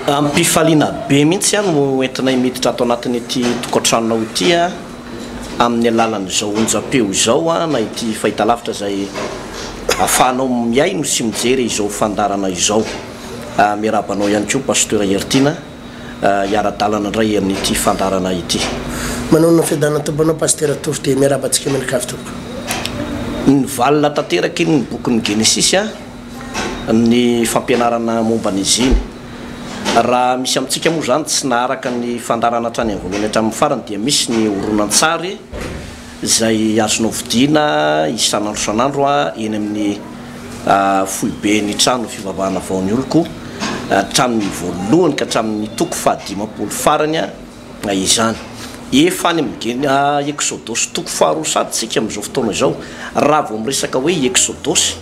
Ampifaliana be mihitsy no entinay miditra ato anatin'ity tokantrano ity amin'ny alalan'izao onjam-peo izao na ity fahitalavitra zay afahanao miay no sy mijery izao fandarana izao. Miarabanao ihany koa pasteur Hertina iara-dalana indray amin'ity fandarana ity. Manao fiadanana tombanao pasteur Tovy dia miarabantsika mianakavy tompo. Ny valina tanteraky ny bokin'ny Genesis ny fampianarana momba n'izy iny. Raha misy amintsika moa zany tsy naharaka ny fandarana hatrany amin'ny voalohany hatramin'ny farany dia misy ny horonan-tsary izay azonao vidiana isan'andro isan'andro eny amin'ny foibe ny trano fivavahana vaon'ny oloko hatramin'ny voalohany ka hatramin'ny toko fahadimapolo farany izany. Efa any amin'ny Exodus toko faharoa sady tsika amin'izao fotoana izao raha vao miresaka hoe Exodus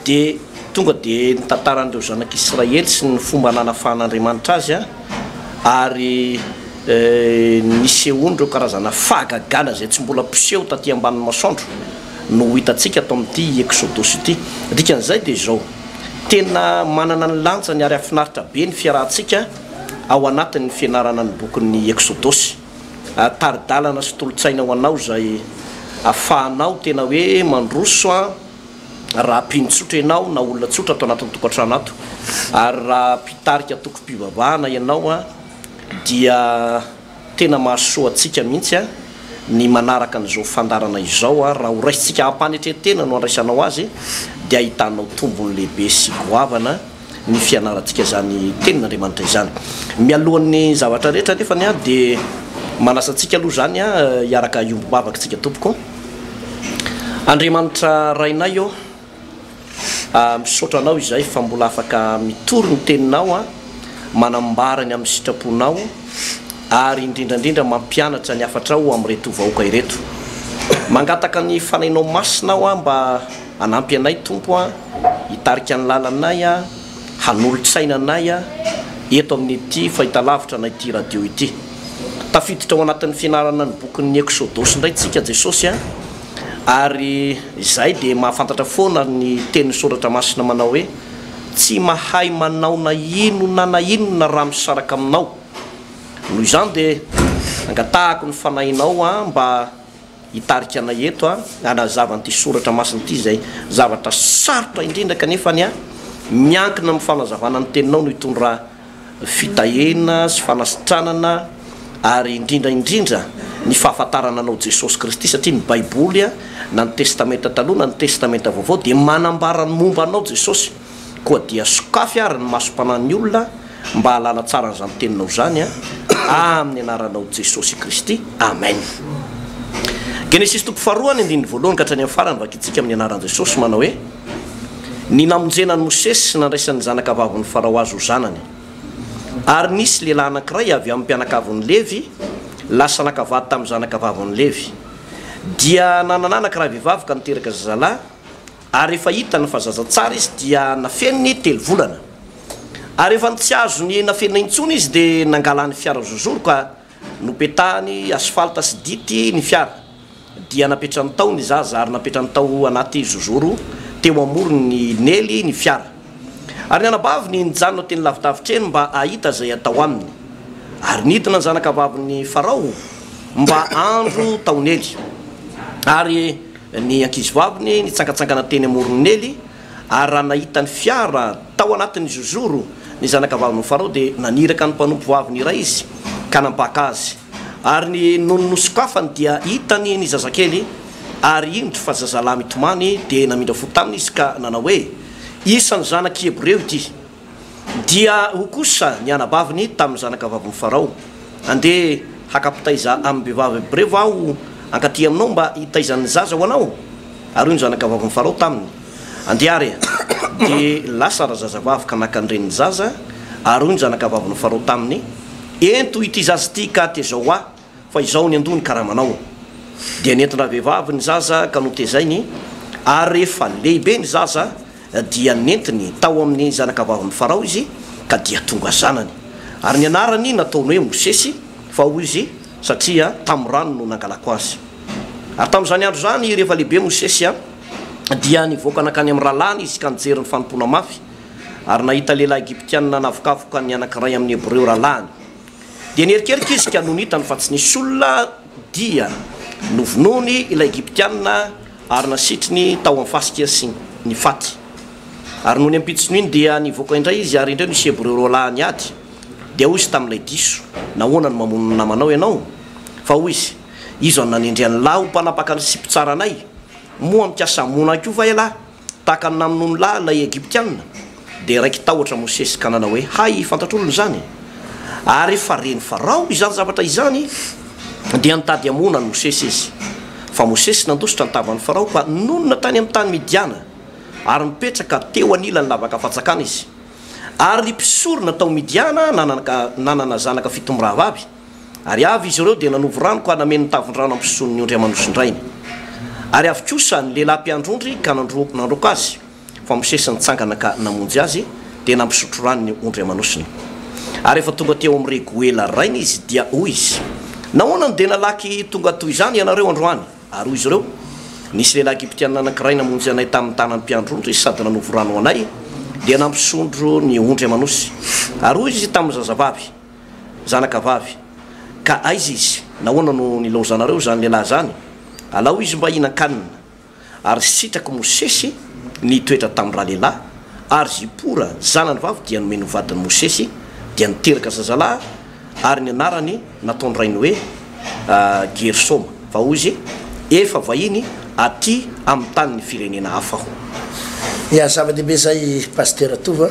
dia tonga dia ny tantaran'ireo zanak'Israely sy ny fomba nanafahan'Andriamanitra azy ary nisehoany ireo karazana fahagagana zay tsy mbola piseho taty ambanin'ny masoandro no hitantsika atao amin'ity Exodus ity. Dikan'izay dia izao tena manana ny lanjany ary afinaritra be ny fiarahantsika ao anatin'ny fianarana ny bokin'ny Exodus. Taridalana sy tolotsaina ho anao zay afahanao tena hoe mandroso raha mpinotsotra ianao na olona tsotra atao anatin'ny tokantrano ato ary raha mpitarika tokom-pivavahana ianao dia tena mahasoa antsika mihitsy ny manaraka an'izao fandarana izao raha ho raisitsika ampanetretena no andraisanao azy dia ahitanao tombony lehibe sy goavana ny fianarantsika zany tenin'Andriamanitra izany. Mialohan'ny zavatra rehetra nefany dia manasantsika aloha zany hiaraka iombobavaka tsika tompoko. Andriamanitra rainay eo misaotra anao izay fa mbola afaka mitory ny teninao manambarany amin'ny sitraponao ary indrindrandrindra mampianatra ny afatrao amin'reto vahoaka ireto. Mangataka ny fanainao masinao mba hanampy anay tompo hitarika ny lalanay hanolotsaina anay eto amin'ity fahitalavitra na ity radio ity. Tafiditra ao anatin'ny fianarana ny bokin'ny Exodus indray tsika Jesosy ary izay dia mahafantatra foana ny teny soratra masina manao hoe tsy mahay manao na inona na inona raha misaraka aminao. Noho izany dia angatahako ny fanahinao mba hitarika anay eto hanazava n'ity soratra masina ity zay zavatra sarotra indrindra kanefany miankina amin'ny fanazavana ny teninao no hitondra fitahena sy fanasitranana ary indrindra ny fahafantarana anao Jesosy Kristy satria ny Baiboly na ny testamenta taloha na ny testamenta vaovao dia manambara ny momba anao Jesosy koa dia sokafy ary ny masom-panan'ny olona mba halala tsara n'izany teninao zany amin'ny anaranao Jesosy Kristy. Amen. Genesis toko faharoa ny voalohany ka hatrany amin'ny farany vakitsika amin'ny anaran'i Jesosy manao hoe ny namonjenan'i Mosesy sy nandraisan'ny zanakavavy ny Farao azy ho zanany. Ary nisy lehilahy anankiray avy amin'ny mpianakavin'ny Levi lasa nakavady tamin'ny zanakavaviny Levi dia nanananaka raha vehivavy ka niteraka zazalahy ary efa hitany fa zaza tsara izy dia nafeniny 3 volana ary efa tsy azo ny nafenina intsony izy dia nangalany fiara zozoro ka nopetahany asfalta sy dity ny fiara dia napetrany tao ny zaza ary napetrany tao anaty zozoro teo amorony nely ny fiara ary ny anabaviny nijanona teny lavidavitra eny mba ahita zay atao aminy ary nidina ny zanakavaviny Farao mba andro taonely ary ny ankizivaviny nitsangatsangana teny amorony nely ary raha nahita ny fiara tao anatin'ny zozoro ny zanakavaviny Farao dia naniraka ny mpanompo vaviny iray izy ka nampaka azy ary ny nonosokafany dia hitany ny zazakely ary indro fa zazalahy mitomany dia namindra fo taminy izy ka nanao hoe isan'ny zanaky Hebreo ity dia ho kosa ny anabaviny tamin'ny zanakavaviny Farao andeha hakapitaiza amin'ny vehivavy Hebreo aho ankaty aminao mba hitaizan'ny zaza ho anao ary ny zanakavaviny Farao taminy andeha ary dia lasa raha zazavavy ka nakan'ireny zaza ary ny zanakavaviny Farao taminy ento ity zaza ity ka tezao fa izao ny andony karaha manao dia nentina vehivavy ny zaza ka notezainy ary rehefa lehibe ny zaza dia nentiny tao amin'ny zanakavaviny Farao izy ka dia tonga zanany ary ny anarany nataony hoe Mosesy fa hoy izy satria tamin'ny rano no nangalako azy. Ary tamin'izany andro zany rehefa lehibe Mosesy dia nivoaka nakany amin'ny ralany izy ka nijery ny fanompona mafy ary nahita lehilahy egyptianina navokafoka ny anankiray amin'ny hébreu ralany dia nierikerika izy ka nonitany fa tsy nisy olona dia novonony ilay egyptianina ary nasitriny tao amin'ny fasika sy ny faty ary noho ny ampitsony iny dia nivoaka indray izy ary indreo nisy hébreu ralany ady dia hoy izy tamin'ilay diso nahoana ny mamono ny namanao ianao fa hoy izy any nanendriany lahy ho mpanapaka ny sipitsaranay moa mikasa mona ko va elahy tahaka ny naminony lahy lay egyptianina dia raiky tahotra Mosesy ka nanao hoe hay fantatr'olona zany ary efa reny farao izany zavatra izany dia nitady amona ny Mosesy izy fa Mosesy nandositra ny tavan'ny farao fa nonona tany amin'ny tany Midiana ary mipetraka teo anilany lavaka fatsakana izy ary mpisorona tao Midiana nanana zanaka fito mirahavavy ary avy izy ireo dia nanovo rano ka nameny tavin-drano ampison'ny Andriaman'Androsindrainy ary avy kosa ny lehilahy mpiandrondry ka nandroka azy fa Mosesy nitsangana ka namonjy azy dia nampisotro rano ny ondry amanosiny ary efa tonga teo amin'ny regoela rainy izy dia hoy izy nahoana ny dia nalaky tonga toy izany ianareo androany ary hoy izy ireo nisy lehilahy egyptianina anankiray namonjy anay tamin'ny tanany mpiandrondry sady nanovo rano anay dia nampisondro ny ondry amanosy ary hoy izy tamin'ny zazavavy zanakavavy ka aiza izy nahoana no nilaozanareo zany lehilahy zany alao izy mba hinan-kanina ary sitraky Mosesy nitoetra tamin'ny raha lehilahy ary Zipora zanany vavy dia nomeny vadiny Mosesy dia niteraka zazalahy ary ny anarany nataony rainy hoe Gersoma fa hoy izy efa vahiny aty amin'ny tany ny firenena hafa ho ia zava-dehibe zay pasteur Tova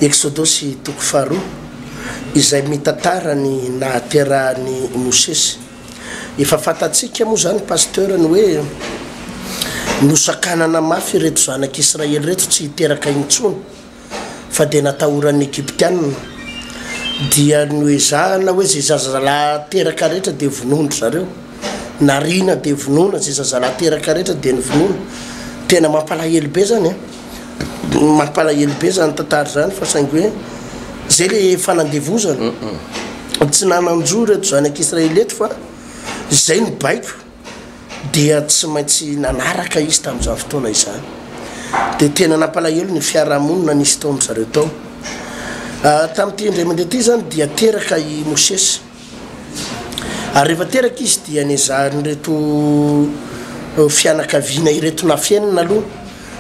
Exodosy toko faharoa izay mitantara ny nahaterahany Mosesy efa fantatsika moa zany pasteur ny hoe nosakanana mafy reto zanak'Israely reto tsy hiteraka intsony fa dia natahoran'ny Egyptianina dia noezahana hoe zay zazalahy teraka rehetra dia vonondro zareo narina dia vonona zay zazalahy teraka rehetra dia nyvonona tena mampalahelo be zany mampalahelo be zany tantara zany fa saingy hoe zay le fanandevozana tsy nananjo reto zanak'Israely eto fa zay ny baiko dia tsy maintsy nanaraka izy tamin'izany fotoana izany dia tena nampalahelo ny fiarahamonina nisy tao amin'zareo tao tamin'ity indray mandeha ty zany dia teraka i Mosesy ary rehefa teraka izy dia nezahany reto fianakaviana ireto nafienina aloha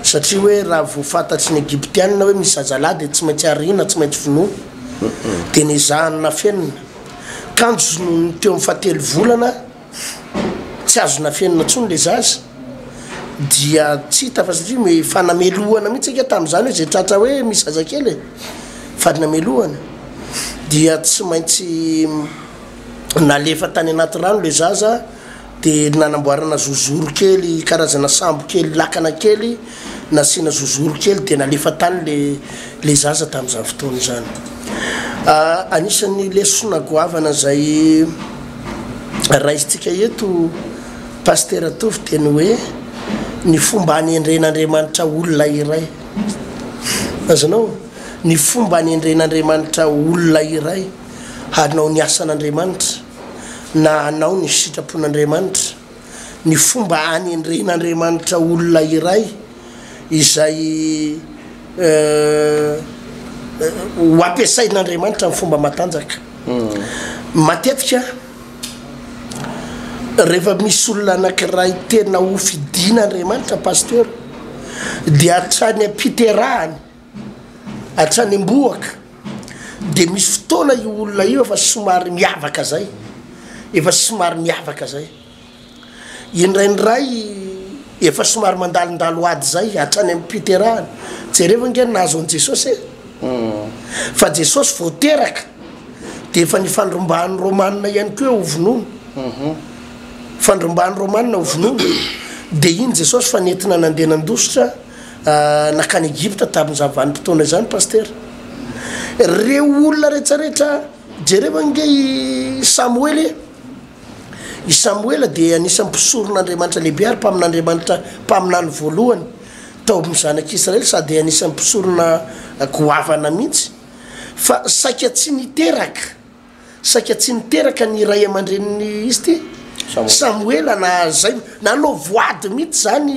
satria hoe raha voafantatry ny Egyptianina hoe misy zazalahy dia tsy maintsy arina tsy maintsy vonoana dia nezahany nafienina kanjo no teo amin'ny fahatelo volana tsy azo nafienina tsony le zaza dia tsy hita fa satria me fanamelohana mihitsy ika tamin'izany hoe zay tratra hoe misy zazakely fanamelohana dia tsy maintsy nalefa tany anaty rano le zaza dia nanamboarana zozoro kely karazana sambo kely lakana kely nasiana zozoro kely dia nalefa tany le zaza tamin'izany fotoana zany anisan'ny lesona goavana zay raisintsika eto pasteur Tova dia ny hoe ny fomba hanendren'Andriamanitra olona iray azanao ny fomba hanendren'Andriamanitra olona iray hanao ny asan'Andriamanitra na hanao ny sitrapon'Andriamanitra ny fomba hanendren'Andriamanitra olona iray izay ho ampiasain'Andriamanitra ny fomba matanjaka matetika rehefa misy olona anankiray tena ho fidin'Andriamanitra pasteur dia hatrany ampiterahany hatrany amboaka dia misy fotoana io olona io efa somary miavaka zay indraindray efa somary mandalondalo ady zay hatrany ampiterahany jereva nge nahazo an Jesosy fa Jesosy voateraka dia efa nifandrombahany romanina ihany koa ho vonoana fandrombahany romanina ho vonoana dia iny Jesosy fa nentina nandeha nandositra nakany Egypta tamin'izany vanim-potoana izany pasteur reo olona rehetrarehetra jereva nge i Samuela dia anisan'ny mpisoron'Andriamanitra lehibe ary mpamin'Andriamanitra mpaminany voalohany tao amin'ny zanak'Israely sady anisan'ny mpisorona goavana mihitsy fa saika tsy niteraka ny ray aman-dreniny izy ty Samuela na zay nanao voady mihitsy zany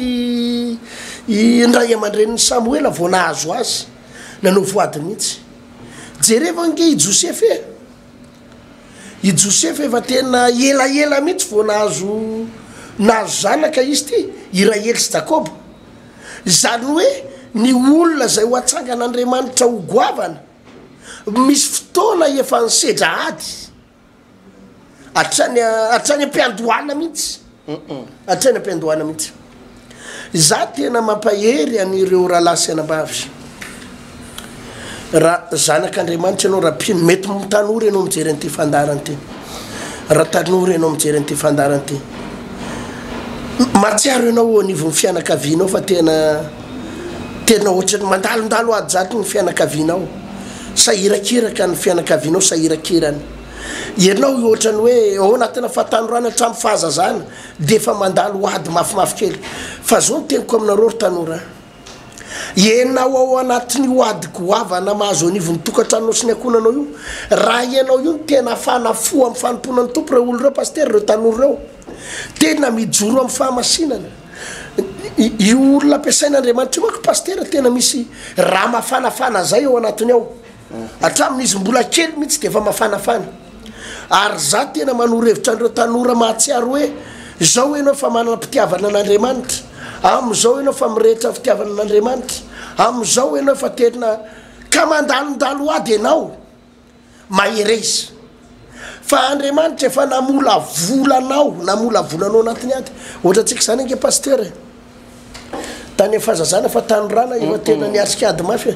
i ray aman-dreniny Samuela vao nahazo azy nanao voady mihitsy jereva nge i Joseph i Joseph efa tena elaela mihitsy vao nahazo zanaka izy ty Israely sy Jacob zany hoe ny olona zay ho atsangan'Andriamanitra ho goavana misy fotoana efa nisedra ady hatrany ampiandohana mihitsy hatrany ampiandohana mihitsy za tena mampahery anireo rahalahy sy anambavy raha zanak'Andriamanitra ianao raha pino mety mitanory ianao mijery an'ity fandarany ty raha tanory ianao mijery an'ity fandarany ty matsiaro ianao anivon'ny fianakavianao fa tena ohatrany mandalondalo ady zato ny fianakavianao sahirakiraka ny fianakavianao sahirakirany ianao ohatrany hoe ao anatina fahatanorana hatramin'ny fahazazana dia efa mandalo ady mafimafy kely fa zao ny teniko aminareo ry tanora ianao ao anatin'ny oady goavana mahazo anivon'ny tokantranonao sy ny akonanao io raha ianao io ny tena fanafo amin'ny fanomponan'ny tompo ireo olo reo paster reo tanora reo tena mijoro amin'ny fahamasinana io olona ampiasain'Andriamanitra io manko paster tena misy raha mafanafana zay ao anatiny ao hatramin'izy mbola kely mihitsy dia efa mafanafana ary za tena manorevitra an'ireo tanora mahatsiaro hoe zao ianao fa manana mpitiavana an'Andriamanitra am'izao ianao fa mirehitra fitiavana an'Andriamanitra am'izao ianao fa tena ka mandalondalo ady ianao maherezy fa Andriamanitra efa namola volanao anatiny ady ohatra antsika zany ange paster tany fahazazana fa tanorana efa tena niatrika ady mafy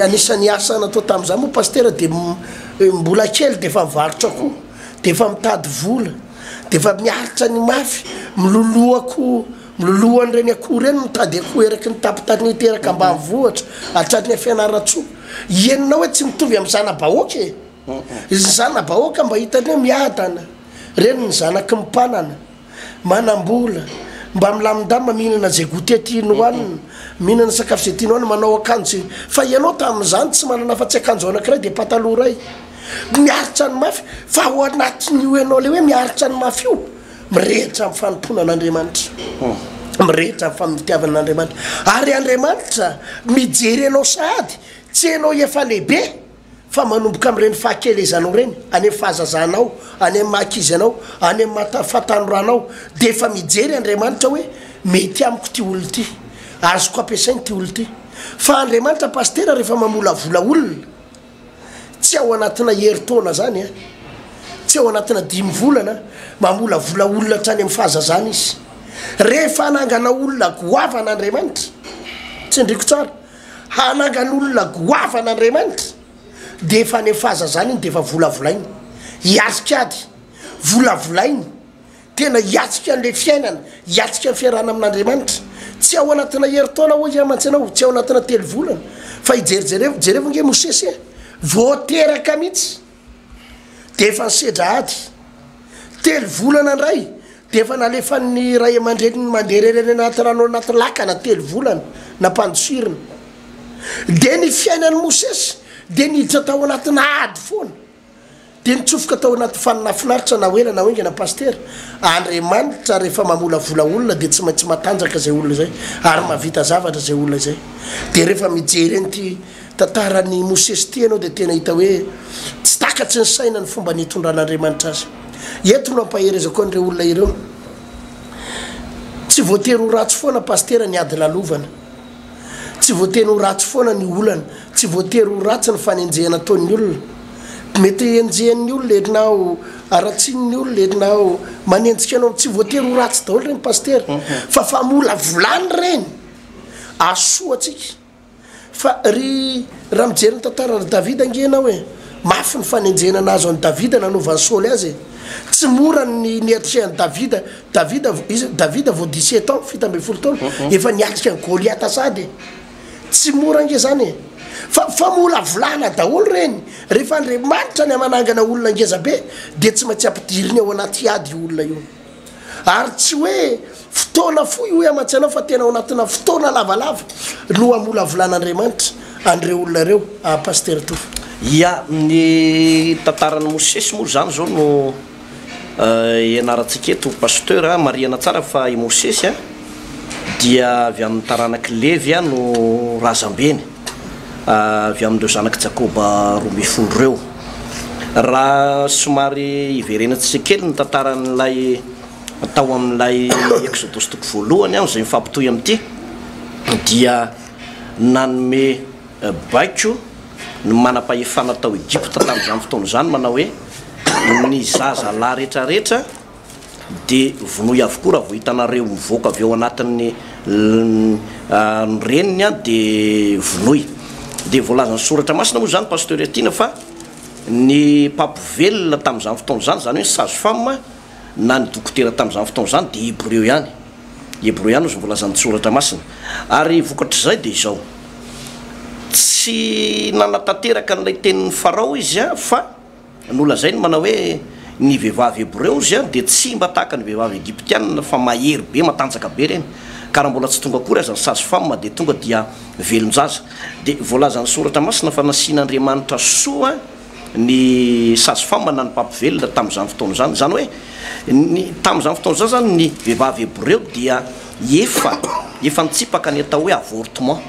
anisan'ny asa natao tamin'izany moa paster dia mbola kely dia efa mivarotra koa dia efa mitady vola dia efa miaritra ny mafy milolohan'ireny akoho reny mitady akoho eraky ny tapitany teraka mba mivohatra atraty ny fianaratsoa ienonao hoe tsy mitovy amin'ny zana-bahoaka izy zana-bahoaka mba hitany hoe miadana reny ny zanaky mimpanana manam-bola mba milamindama mihinana zay goûté tiany hoanina mihinana sakafo zay tiany hoanina manao akanjo fa ianao tamin'izany tsy manana fa-tsy akanjo anankiray dia pataloha ray miaritra ny mafy fa ao anatin'io ianao le hoe miaritra ny mafy io mirehitra amin'ny fanompona an'Andriamanitra mirehitra amin'ny famitiavan'Andriamanitra ary Andriamanitra mijery anao sahady tsy ianao efa lehibe fa manomboka amin'ireny fahakelezanao reny any amin'ny fahazazanao any amin'ny mahakizy anao any amin'ny fahatanoranao dia efa mijery Andriamanitra hoe mety amiko ty olona ty azoko ampiasainy ty olona ty fa Andriamanitra paster rehefa mamola vola olona tsy ao anatina heritaona zany tsy ao anatina 5 volana mamola vola olona hatrany amin'ny fahazazana izy rehefa hanangana olona goavan'Andriamanitra tsy ndriko tsara hanangana olona goavan'Andriamanitra dia efa any amin'ny fahazazana iny dia efa volavolainy hiatrika ady volavolainy tena hiatrika an'le fiainana hiatrika ny fiarahana amin'Andriamanitra tsy ao anatina heritaona hoy amantsy anao tsy ao anatina 3 volana fa jereva nge Mosesy voateraka mihitsy dia efa nisedra ady 3 volana ndray dia efa nalefan'ny ray aman-dreny mandeha anaty rano anaty lakana 3 volana nampandosirina dia ny fiainan'ny Mosesy dia niditra tao anatina ady foana dia nitsofoka tao anaty faninafinaritra na hoela na oingana paster Andriamanitra rehefa mamola vola olona dia tsy maintsy matanjaka zay olona zay ary mavita zavatra zay olona zay dia rehefa mijery an'ity tantarany Mosesy ty ianao dia tena hita hoe tsy takatsy ny saina ny fomba nitondran'Andriamanitra azy eto no ampaherezako an'ireo olona ireo tsy voatery ho ratsy foana paster ny ady lalovana tsy voatery ho ratsy foana ny olana tsy voatery ho ratsy ny fanenjehana ataon'ny olona mety enjehan'ny olona erinao aratsin'ny olona erinao manenjika anao tsy voatery ho ratsy daholo reny paster fa famola volany reny asoatsika fa raha mijery ny tantara Davida angenao hoe mafy ny fanenjehana anazy an'i Davida nanaovany Saoly azy tsy mora ny niatrehany Davida vao 17 ans fita amby 10 taona efa niatrika ny Goliata sady tsy mora nge zany fa mola volana daholo reny rehefa Andriamanitra ny amanangana olona ngezabe dia tsy maintsy ampidiriny ao anaty ady olona io ary tsy hoe fotoana fo io hoe amantsy anao fa tena ao anatina fotoana lavalava no amola volan'Andriamanitra an'ireo olona reo paster tofo ia ny tantarany Mosesy moa zany zao no ianarantsika eto paster mariana tsara fa i Mosesy dia avy amin'ny taranaky levy a no razambeny avy amin'ireo zanaky Jakoba 12 reo. Raha somary iverenatsika kely ny tantaran'ilay tao amin'ilay Exodus toko voalohany zay mifampitohy amin'ity dia nanome baiko no manam-pahefana tao Egypte tamin'izany fotoana izany manao hoe ny zaza lahy rehetrarehetra dia vonoy avokoa raha vao hitanareo mivoaka avy eo anatin'ny reniny a dia vonoy. Dia voalazany soratra masina moa zany pasteur Etina fa ny papivelona tamin'izany fotoana izany zany hoe sage-femme na ny dokotera tamin'izany fotoana izany dia hébreu ihany. Hébreu ihany ozy voalazany soratra masina. Ary vokatr'izay dia izao tsy nanatanteraka n'ilay tenin'ny Farao izy a fa nolazainy manao hoe ny vehivavy hébreu izy a dia tsy mba tahaka ny vehivavy egyptiana fa mahery be matanjaka be reny ka raha mbola tsy tonga akory aza ny sage-femme dia tonga dia velon-jaza. Dia voalazany soratra masina fa nasian'Andriamanitra soa ny sage-femme na ny papivelona tamin'izany fotoana izany. Zany hoe ny tamin'izany fotoana izany zany ny vehivavy hébreu dia efa nitsipaka ny atao hoe avortement,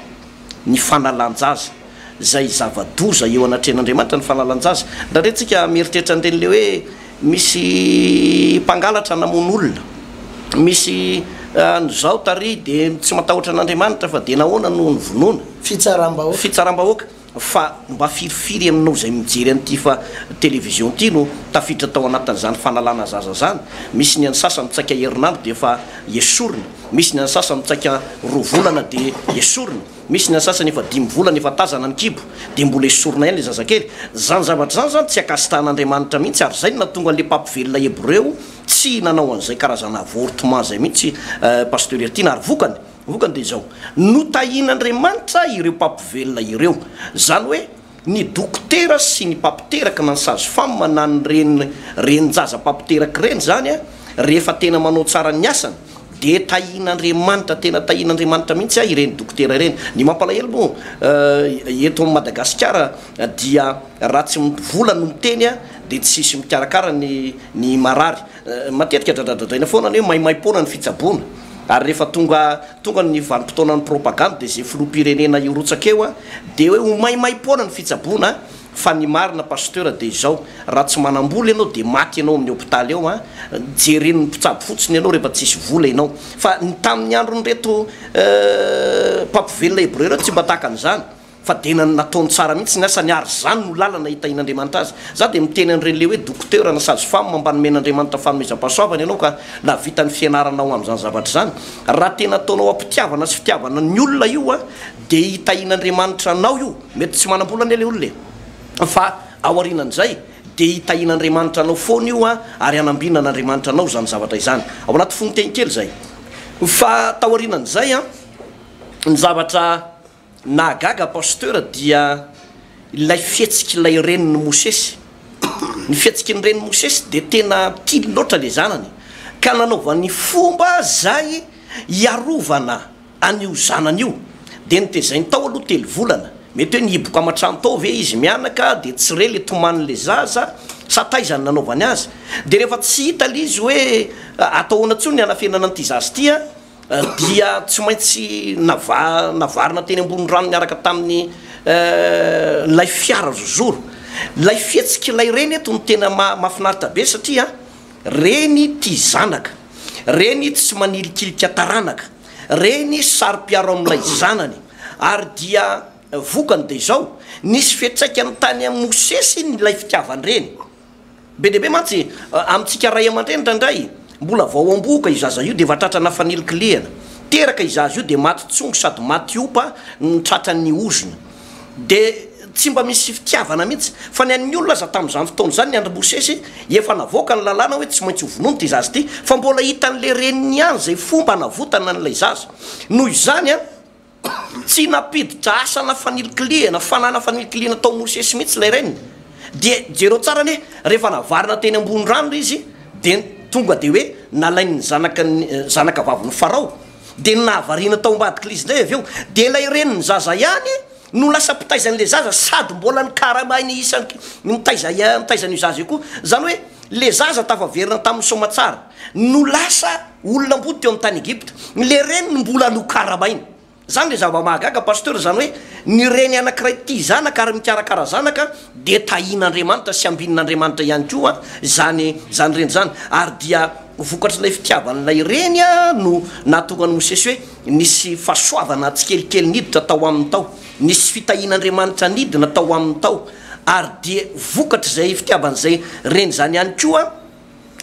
ny fanalan-jaza zay zava-doza eo anatren'Andriamanitra ny fanalan-jaza. Raha retsika mieritreritra an'ireny le hoe misy mpangalatra namon'olona, misy nizao tary dia tsy matahotra an'Andriamanitra fa dia nahoana no nyvonoana fitsaram-bahoaka fa mba firifiry aminao zay mijery an'ity fa télévision ity no tafiditra tao anatin'izany fanalana zaza zany. Misy ny an'ny sasany mitsaika herinandro dia efa esorina, misy ny an'ny sasany mitsaika 2 volana dia esorina, misy ny an'ny sasany efa 5 volana efa tazana ny kibo dia mbola esorina ihany le zazakely. Zany zavatra zany tsy akasitrahan'Andriamanitra mihitsy ary zay natongany le papivelona hébreu tsy nanao an'izay karazana avortement zay mihitsy pasteur Etina. Ary vokany dia zao notahian'Andriamanitra ireo papivelona ireo, zany hoe ny dokotera sy ny papiteraka na ny sage-femme na ny renin-jaza papiteraka reny zany a rehefa tena manao tsara ny asany dia tahian'Andriamanitra, tena tahian'Andriamanitra mihitsy ireny dokotera ireny. Ny mampalahelo moa eto Madagasikara dia raha tsy vola no miteny a dia tsisy mikarakara ny marary. Matetika dradradradraina foana hoe maimaim-poana ny fitsaboana. Ary rehefa tonga ny vanim-potoana ny propagande dia zay filoham-pirenena irotsaka eo a dia hoe ho maimaim-poana ny fitsaboana. Fa ny marina pasteur dia izao raha tsy manam-bola ianao dia maty ianao amin'ny hôpitaly eo a jeren'ny mpitsabo fotsiny ianao rehefa tsisy vola ianao. Fa ny tamin'ny andron'reto papivelona hébreu ireo tsy mba tahaka an'izany fa dia nataony tsara mihitsy ny asany ary zany no lalana hitahin'Andriamanitra azy. Za dia miteny an'ireny le hoe dokotera na sage-femme mba nomen'Andriamanitra fanomezam-pahasoavana ianao ka navita ny fianaranao amin'izany zavatra zany. Raha tena ataonao ampitiavana sy fitiavana ny olona io a dia hitahin'Andriamanitra anao io. Mety tsy manam-bola ane le olona fa aorianan'izay dia hitahin'Andriamanitra anao foana io a ary anambina n'Andriamanitra anao zany zavatra izany. Ao anaty fonoteny kely zay fa taorianan'izay a ny zavatra nahagaga pasteur dia ilay fihetsiky ilay reniny Mosesy. Ny fihetsiky ny reniny Mosesy dia tena tily loatra le zanany ka nanaovany fomba zay iarovana an'io zanany io dia nitezainy tao aloha 3 volana. Mety hoe nihiboka amatrano tao ve izy mianaka dia tsy re le toman'le zaza sa taizany nanaovany azy. Dia rehefa tsy hita le izy hoe atao anantsony ny anafenana an'ity zazy ity a dia tsy maintsy navarina teny ambony rano miaraka tamin'ny lay fiara zozoro. Lay fihetsiky ilay reny eto ny tena mahafinaritra be satria reny tia zanaka, reny tsy manilikilika taranaka, reny sary-piaro amin'ilay zanany. Ary dia vokany dia izao nisy fiantraikany tany amin'ny Mosesy nylay fitiavany reny be deaibe mantsy amintsika ray aman-dreny ndraindray mbola vao amboka izaza io dia vatratrana fanilikiliana teraka izaza io dia maty tsongo sady maty opa nitratrany ozona dia tsy mba misy fitiavana mihitsy. Fa ny an'ny olona za tamin'izany fotoana zany ny andro Mosesy efa navoaka ny lalàna hoe tsy maintsy hovonono ty zaza ity fa mbola hitan'le reniny ihany zay fomba navotana n'ilay zaza. Noho izany a tsy napiditra asana fanilikiliana fanana fanilikiliana tao Mosesy mihitsy lay reniny. Dia jereo tsara ny rehefa navarina teny ambony rano izy dia tonga dia hoe nalainy zanaka vavin'ny Farao dia nahavariana tao ambadika izy ndray avy eo dia ilay reniny zaza ihany no lasa mpitaizan'le zaza sady mbola ny karamainy isany mitaizan'io zaza io koa. Zany hoe le zaza tafaverina tamin'ny somatsara no lasa olona mbody teo amin'ny tany Egypte le reny mbola lokaramaina zany le zava-mahagaga pasteur zany hoe ny reny anankiray ty zanaka ary mikarakara zanaka de tahin'Andriamanitra sy ambinin'Andriamanitra ihany koa zany reny zany ary dia vokatr'ilay fitiavan'ilay reny no nahatongany Mosesy hoe nisy fahasoavana tsikelikely niditra tao amin'ny tao nisy fitahin'Andriamanitra nidina tao amin'ny tao ary dia vokatra zay fitiavan'izay reny zany ihany koa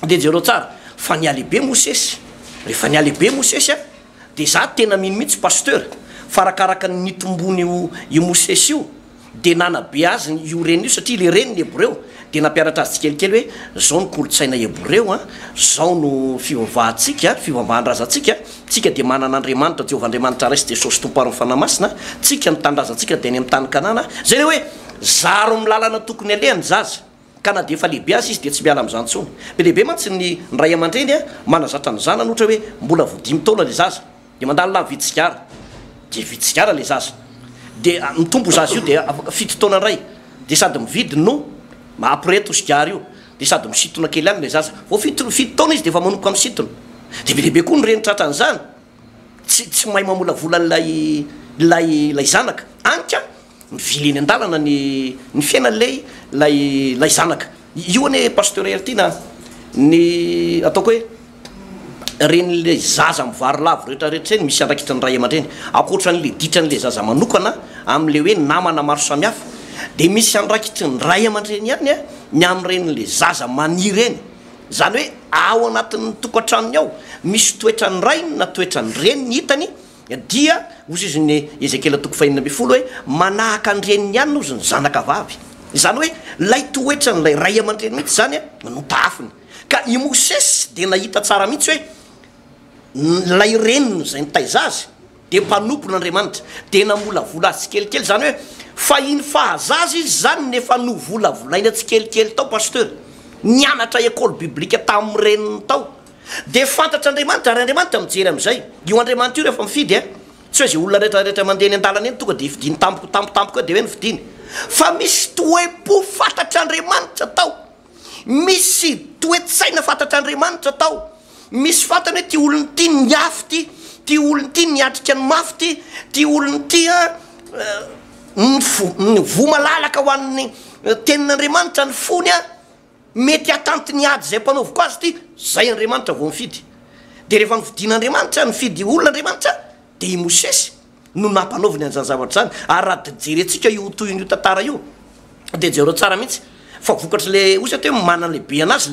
de jereo tsara fa nialehibe Mosesy rehefa nialehibe Mosesy de za tena mino mihitsy pasteur farakaraka nitombony io Mosesy io de nanabe azy io reny io satria le reny ny Hebreo de nampiaratra azy tsikelikely hoe zao ny kolotsaina Hebreo zao no fivavahantsika fivavahan-drazantsika tsika de manan'Andriamanitra Jehovahandriamanitra raisy de sosy tompariny fanamasina tsika mitandrazantsika de any amin'ny tany Kanana zay le hoe zaro amin'ny lalana tokony alehany zaza ka na de efa lehibe azy izy de tsy miala amin'izany tsony be lehibe mantsy ny ray aman-dreny manazatra ny zanany ohatra hoe mbola vo5 taona le zaza de mandalo la vitsikara de vitsikara le zaza de mitombo zaza io de afaka 7 taona ray de sady mividy no après tosigara io de sady misitona kely any le zaza vo 7 taona izy de efa manomboka misitona de be lehibe koa ny reny tratran'izany tsy mahay mamola vola lay zanaka anka mivily eny an-dalana ny fiainan'lay lay zanaka io ane pasteur ertina ny ataoko hoe reny le zaza mivary lavo rehetrarehetra eny misy andraikitra ny ray aman-dreny akoatran'le ditran'le zaza manokana amin'le hoe namana maro samihafa de misy andraikitry ny ray aman-dreny ihany ny amin'renyle zaza maniry eny zany hoe ao anatin'ny tokantranony ao misy toetra ny ray na toetra ny reny ny hitany dia ozy izy ny Ezekela 1:10 hoe manahaka ny reniny ihany nozy ny zanaka vavy zany hoe lay toetra n'lay ray aman-dreny mihitsy zany no tafiny ka i Mosesy de nahita tsara mihitsy hoe lay reniny zay nitay zazy de mpanompon'Andriamanitra de namola vola tsikelikely zany hoe fa iny fahazazy izy zany nefa no volavolaina tsikelikely tao pasteur nianatra école biblique tamin'ny reniny tao de fantatra Andriamanitra ary Andriamanitra mijery am'izay io Andriamanitra io rehefa mifidy tsy hoe zay olona rehetrarehetra mandeha ny an-dalana eny tonga de fidiny tampotampotampoka de hoe ny fidiny fa misy toe-po fantatra Andriamanitra tao misy toe-tsaina fantatra Andriamanitra tao misy fantany hoe ty olony ty niafy ty olony ty niatrika ny mafy ty olony ty ny vomalalaka ho an'ny tenin'Andriamanitra ny fony mety atanty niady zay mpanaoviko azy ty zay Andriamanitra vo mifidy de rehefa nividin'Andriamanitra nifidy olon'Andriamanitra de i Mosesy no nampanaoviny an'izany zavatra zany ary raha jerentsika io toyin'io tantara io de jereo tsara mihitsy fa vokatry le osatra hoe manalehibe anazy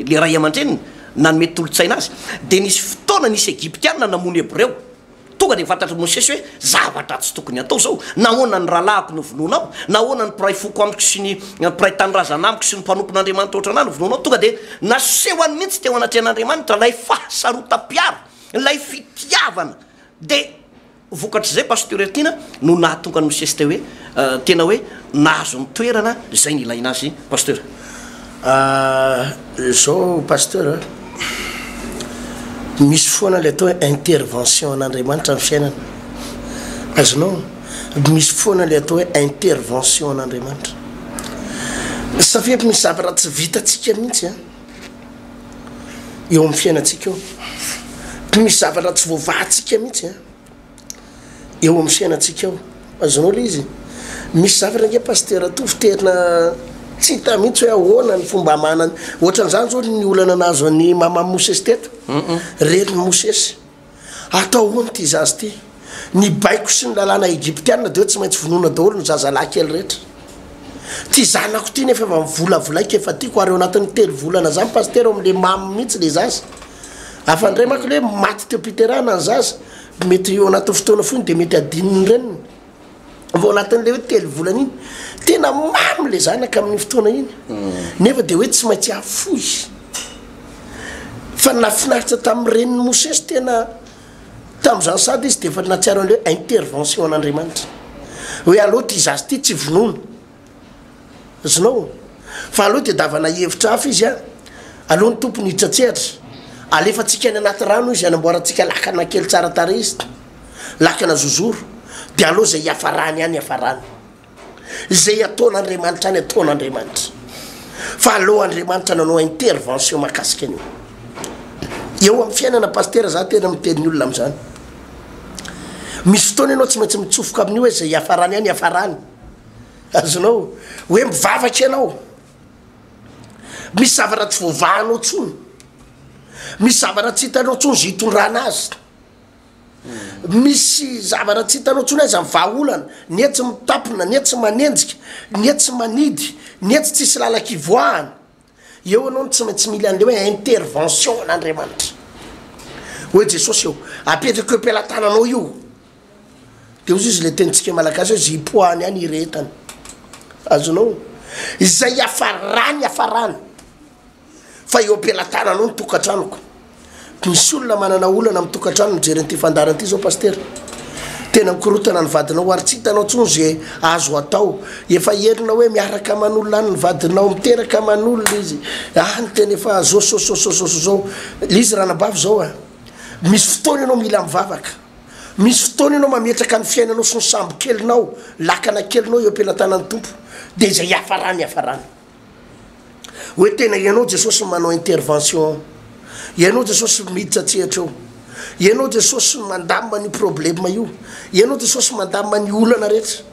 le ray aman-dreniny na nomety tolotsaina azy de nisy fotoana nisy Egyptianina namony Hebreo tonga de fantatry Mosesy hoe zavatra tsy tokony atao zao nahoana ny rahalahako no vononao nahoana ny mpiray foko amiko sy ny mpiray tanindrazana amiko sy ny mpanompon'Andriamanitra ohatra anahy no vononao tonga de naseho any mihitsy teo anatrehan'Andriamanitra lay fahasarotam-piaro lay fitiavana de vokatry zay pasteur ertina no nahatonga ny Mosesy teo hoe tena hoe nahazo ny toerana zay ny ilaina azy pasteur zao pasteur misy foana le atao hoe intervention an'Andriamanitra amin'ny fiainana azonao misy foana le atao hoe intervention an'Andriamanitra safia misy zavatra tsy vitatsika mihitsy eo amin'ny fiainantsika eo misy zavatra tsy voavahantsika mihitsy eo amin'ny fiainantsika eo azonao le izy misy zavatra nge pasteur toviterina tsy hita mihitsy hoe ahoana ny fomba manany ohatran'izany zao ny olana nazo any mama Mosesy teto reny Mosesy atao hoany ty zazy ty ny baiko sy ny lalàna Egyptianina de hoe tsy maintsy vonoina daholo ny zazalahy kely rehetra ty zanako ty nefa efa mivolavolaika efa tiako ary eo anatin'ny 3 volana zany pasteur amin'le mamy mihitsy le zazy afandray mako le maty teo Piterana ny zaza mety eo anatin'ny fotoana fony de mety adininy reniny vao anatin'le hoe 3 volana iny tena mamy le zanaka amin'ny fotoana iny nefa de hoe tsy maintsy afoy fa nafinaritra tamin'ny reniny Mosesy tena tamin'izany sady izy de efa natsiaro an'le intervention an'Andriamanitra hoe aloha ty zazy ty tsy vonoina zonao fa aloha de davana hevitra hafa izy aloha ny tompony hitratsehatra alefatsika any anaty rano izy anamboarantsika lakana kely tsara tare izy lakana zozoro de aloha zay afarany any afarany zay ataon'Andriamanitra any ataon'Andriamanitra fa aloha Andriamanitra nanao intervention makasika an'io eo amin'ny fiainana pastera za tena miteny olona am'izany misy fotoana ianao tsy maintsy mitsofoka amin'io hoe zay iafarany ihany iafarany azonao hoe mivavaka ianao misy zavatra tsy voavahanao tsony misy zavatra tsy hitanao tsony zay hitondrana azy misy zavatra tsy hitanao tsony aza mivahaolana nietsy mitapona nietsy manenjika nietsy manidy nietsy tsisy lalaka ivoahana eo anao no tsy maintsy mila an'le hoe intervention an'Andriamanitra hoe Jesosy eo apetraka eo am-pelatananao io de ozy izy le tenitsika malagasy hoe zipoahany any iretany azonao izay iafarany fa eo am-pelatananao ny tokantranoko misy olona manana olana amin'ny tokantrano mijery an'ity fandarana ity zao paster tena mikorotana ny vadinao ary tsy hitanao tsony zay azo atao efa herina hoe miaraka aman'olona any ny vadinao miteraka aman'olona izy ny tena efa zao izy ranabavy zao misy fotoana ianao mila mivavaka misy fotoana ianao mametraka ny fiainanao sy ny sambo kelinao lakana kelinao eo am-pelatanan'ny tompo de izay iafarany hoe tena ianao Jesosy manao intervention ianao Jesosy miditra atsehatra eo ianao Jesosy mandamina ny problema io ianao Jesosy mandamina ny olana rehetra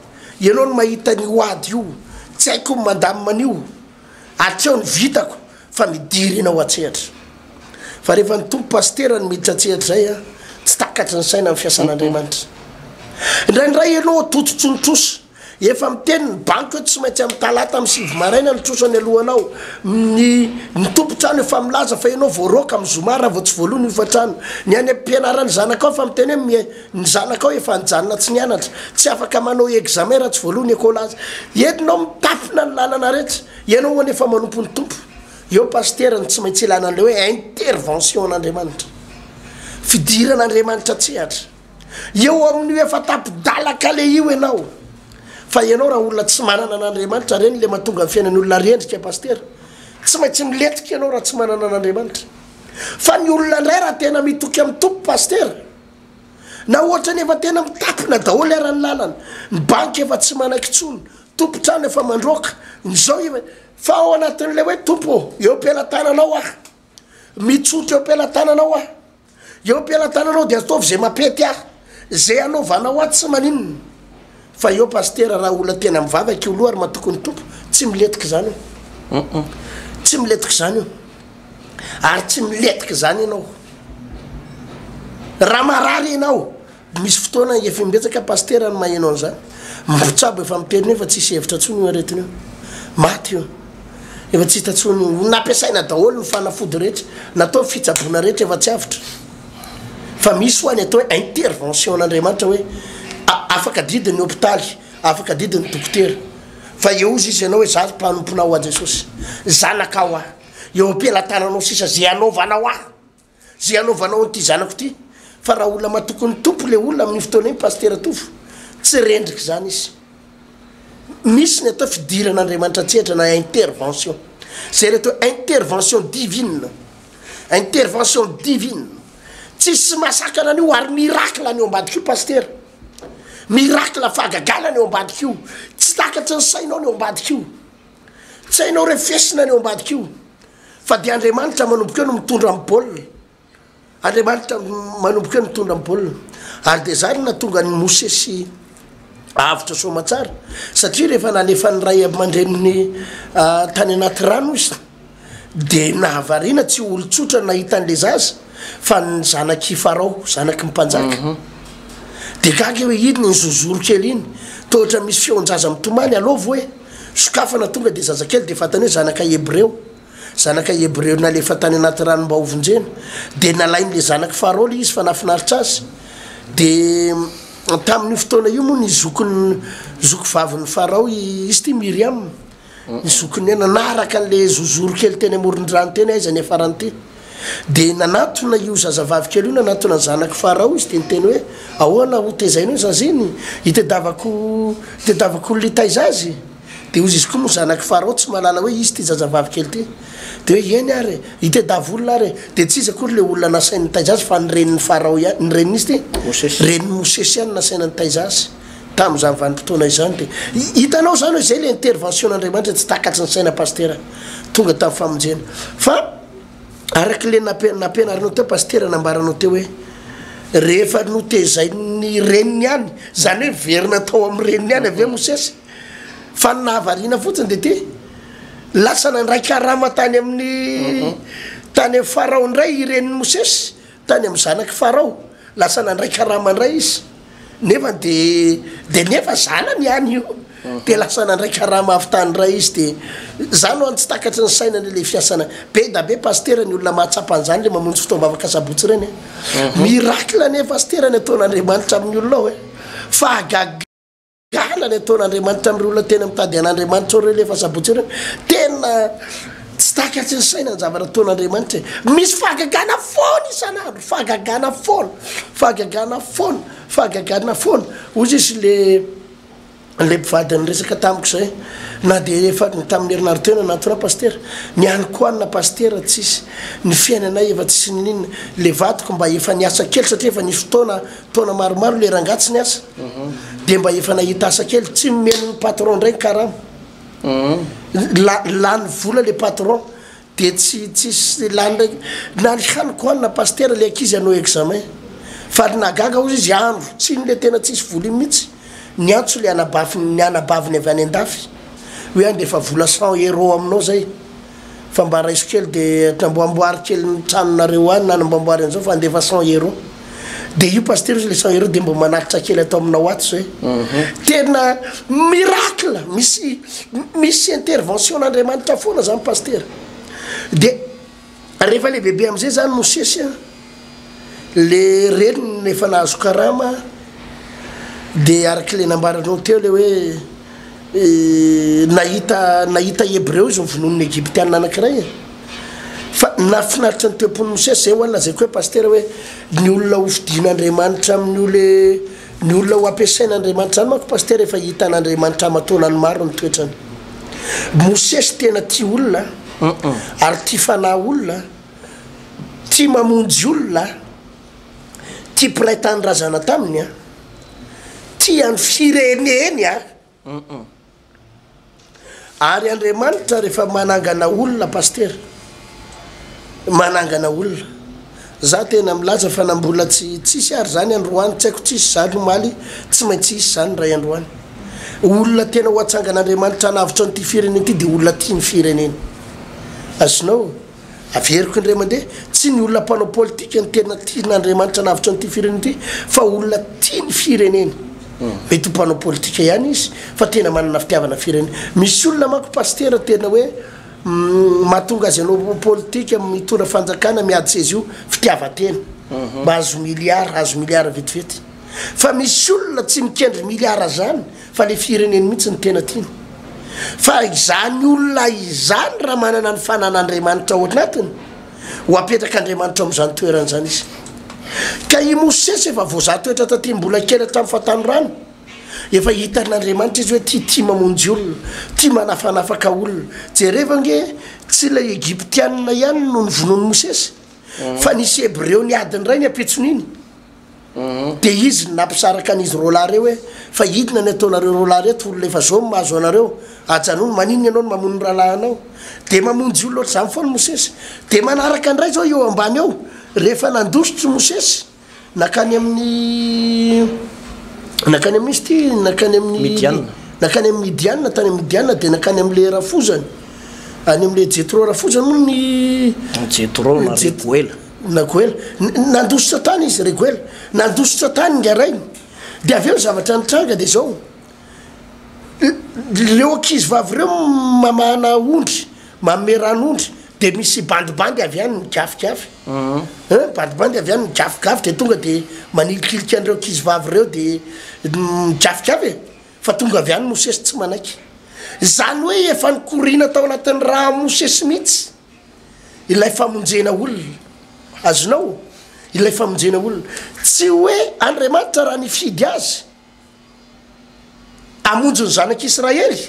ianao no mahita ny oady io tsy haiko ny mandamina an'io atreo ny vitako fa midiry ianao atsehatra fa rehefa ny tompo pastera ny miditra atsehatra zay tsy takatry ny saina amin'ny fiasan'Andriamanitra indraindray ianao tototsonitrosa efa miteny ny banky hoe tsy maintsy amin'ny talata amin'ny 7 maraina ny trosany alohanao ny tompotrano efa milaza fa ianao voaroka amin'ny zoma raha vao tsy voalohany hofatrano ny any am-pianarany zanakao fa miteny hoe ny zanakao efa nijanona tsy nianatra tsy afaka manao examen raha tsy voalohany ekolaza entinao mitapina ny lalana rehetra ianao hoany efa manompo ny tompo eo pasterany tsy maintsy ilana an'le hoe intervention n'Andriamanitra fidiran'Andriamanitra tsehatra eo amin'io efa tapidalaka le io ianao fa ianao raha olona tsy manana an'Andriamanitra reny le mahatonga ny fiainan'olona rendrika pastera tsy maintsy miletika ianao raha tsy manana an'Andriamanitra fa ny olona ndray raha tena mitoky amin'ny tompo pastera na ohatra ny efa tena mitapina daholo arany lalana ny banky efa tsy manaiky tsony tompotrano efa mandroaka nyzao fa ao anatin'le hoe tompo eo am-pelatananao mitsotra eo am-pelatananao eo am-pelatananao de ataovy zay mapety zay anaovanao tsy maninona fa eo pastera raha olona tena mivavaka io ary matokony tompo tsy miletika zany tsy miletika zany io ary tsy miletika zany ianao raha marary ianao misy fotoana efa mbetsaka pastera ny mahainao an'izany mbotsabo efa miteny efa tsisy hevitra tsony io aretiny io maty io efa tsy hita tsony nampiasaina daholo ny fanafody rehetra natao fitsabona rehetra efa tsy avitra fa misy hoany atao hoe intervention n'Andriamanitra hoe afaka didiny hôpitaly afaka didiny dokotera fa eo izy ianao hoe za mpanomponao a Jesosy zanakao eo am-pelatananao sisa zay anaovanao zay anaovanao an'ity zanako ty fa raha olona matokony tompo le olona amin'ny fotoana iny pastera tofo tsy rendrika zany izy misy ny atao fidiran'Andriamanitra tsehatra na intervention zay le atao intervention divine tsisy masakana an'io ary miracle ny eo ambadika io pastera miracle fahagagana ny eo ambadika io tsy takatry ny sainao ny eo ambadika io tsy hainao refesina ny eo ambadika io fa de Andriamanitra manomboka eo no mitondra amin'ny baolina Andriamanitra manomboka eo no mitondra amin'ny baolina ary de zany natonga ny Mosesy avitra somatsara satria rehefa nalefa ny ray aman-dreniny tany anaty rano izy de nahavarina tsy olotsotra nahita an'le zaza fa ny zanaky Farao zanaky mpanjaka de gaga hoe iny ny zozoro kely iny tohatra misy fionjaza mitomany alovo hoe sokafana tonga de zazakely de fatany hoe zanaka Hebreo nalefa tany anaty rano mba ovonjena de nalain'le zanaky Farao le izy fa nafinaritra azy de tamin'io fotoana io moa ny zoko vavin'ny Farao izy ty Miriam ny zokony nanaraka an'le zozoro kely teny amoron-drano teny aiza ny afarany ty de nanatona io zazavavy kely io nanatona ny zanaky Farao izy de niteny hoe ahoana ho tezainao zaziny itedavako litaiza azy de ozy izy koa mo zanaky Farao tsy malala hoe izy ty zazavavy kely ty de hoe eny ary itedavy olona ary de tsy izy akory le olona nasainy taiza azy fa nyrenin'ny Farao ny reniny izy ty reniny Mosesy any nasaina ny taiza azy tam'izany vanimpotoana izany de hitanao zany hoe zay le intervention n'Andriamanitra tsy takatry ny saina pastera tonga tamin'ny famonjena fa araky le nampianarinao teo pasteur nambaranao teo hoe rehefa notezay ny reniny ihany zany hoe verina tao amin'ny reniny ihany avy mosesy fa nahavariana fotsiny de ty lasa nandray karama tany amin'ny tany amin'ny farao ndray ireniny mosesy tany amin'ny zanaky farao lasa nandray karama ndray izy nefa de nefa zanany ihany io de lasa nandray karama avy tany ray izy de zany ho any tsy takatry ny sainany le fiasana be da be pasteur ny olona mahatsapan'izany le mamonjy fotoam-bavaka sabotsy reny miracle ne pasteur ny ataon'Andriamanitra amin'ny olona ao fa agagala ny ataon'Andriamanitra amin'ny olona tena mitady an'Andriamanitra reo le fa sabotsy reny tena tsy takatry ny sainany zavatra ataon'Andriamanitra misy fahagagana foana isan'andro fahagagana foana fahagagana foana fahagagana foana ozy izy le mpivady nyresaka tamiko zay na de efa tamin'ny herinandro tena natona pasteur ny any koanina pasteur tsisy ny fiainanay efa tsisy ninona le vadiko mba efa niasa kely satria efa nisy taona maromaro le rangatsy ny asa de mba efa nahita asa kely tsy meno ny patron ndray karama lany vola le patron de tsisy lany ndraiky na hany koanina pasteur le akizy anao examen fa nagaga ozy izy andro tsy le tena tsisy voly mihitsy ny antso le anabaviny avy any andafy hoe any defa vola 100 € aminao zay fa mba raiso kely de namboamboary kely tranonareo any na namboamboary an'izao fa andefa 100 € de io pasteur izy le 100 € de mba manakitra kely atao aminao ato zay tena miracle misy intervention n'Andriamanitra foana zany pasteur de rehefa le bebe am'izay zany mosesy le reniny efa nahazo karama de araky le nambaranao teo le hoe nahita hébreu izy mivonon'ny egyptianina anankiray fa nafinaritra ny teompony mosesy zay hoany lazay koa hoe pasteur hoe ny olona hofidian'Andriamanitra amin'ny ny olona ho ampiasain'Andriamanitra zany manko pasteur efa hitan'Andriamanitra amatonany maro ny toetrany mosesy tena tia olona ary tia fanahy olona tia mamonjy olona tia mpiray tany razana taminy tia ny fireneny ary Andriamanitra rehefa manangana olona pasteur manangana olona za tena milaza fa nambola tsisy ary zany androany tsy haiko tsisy zany omaly tsy maintsy isy zany ray androany olona tena ho atsangan'Andriamanitra navitra nyity fireneny ty de olona tia ny fireneny azonao averiko indray mandeha tsy ny olona mpanao politika ny tena tian'Andriamanitra navitra nyity fireneny ty fa olona tia ny fireneny mety mpanao politika ihany izy fa tena manana fitiavana fireneny misy olona manko pasteur tena hoe mahatonga azy anao politika mitondra fanjakana miady sezy io fitiavatena mba azo miliara vetivety fa misy olona tsy mikendry miliara zany fa le fireneny mihitsy ny tena tiany fa izany olona izany raha manana ny fanan'Andriamanitra ao anatiny ho apetrak'Andriamanitra amin'izany toerana zany izy ka i mosesy efa voazatoetra taty mbola kely hatramin'ny fahatanorano efa hitan'Andriamanitra izy hoe tia mamonjy olona tia manafanafaka olona jereva nge tsy ilay egyptianina ihany no ny vonon'ny mosesy fa nisy hébreu ny adiny ray ny apetson'iny de izy nampisaraka an'izy roalahy reo hoe fa idina ny ataonareo roalahy reto olona efa zao mahazo anareo ajanony maninona ianao no mamono rahalahinao de mamonjy olona ohatr' zany foana mosesy de manaraka andray zao eo ambany ao rehefa nandosotry mosesy nakany amin'ny izy ty nakany amin'ny Midianina tany amin'ny Midianina de nakany amin'le rafozany any amin'le Jetro rafozany moa ny Jetro na Reguel na Goel nandositra tany izy Reguel nandositra tany ngarainy de avy eo zavatra nitranga de zao leo ankizy vavy reo mamana ondry manome ranondry de misy bandibandy avy any mikafikafy bandibandy avy any mikafikafy de tonga de manilikiliky an'ireo ankizy vavy reo de mikafikafy fa tonga avy any mosesy tsy manaiky zany hoe efa nikorina tao anatin'ny raha mosesy mihitsy ilay famonjena olona azonao ilay famonjena olona tsy hoe Andriamanitra raha nifidy azy amonjo ny zanak'Israely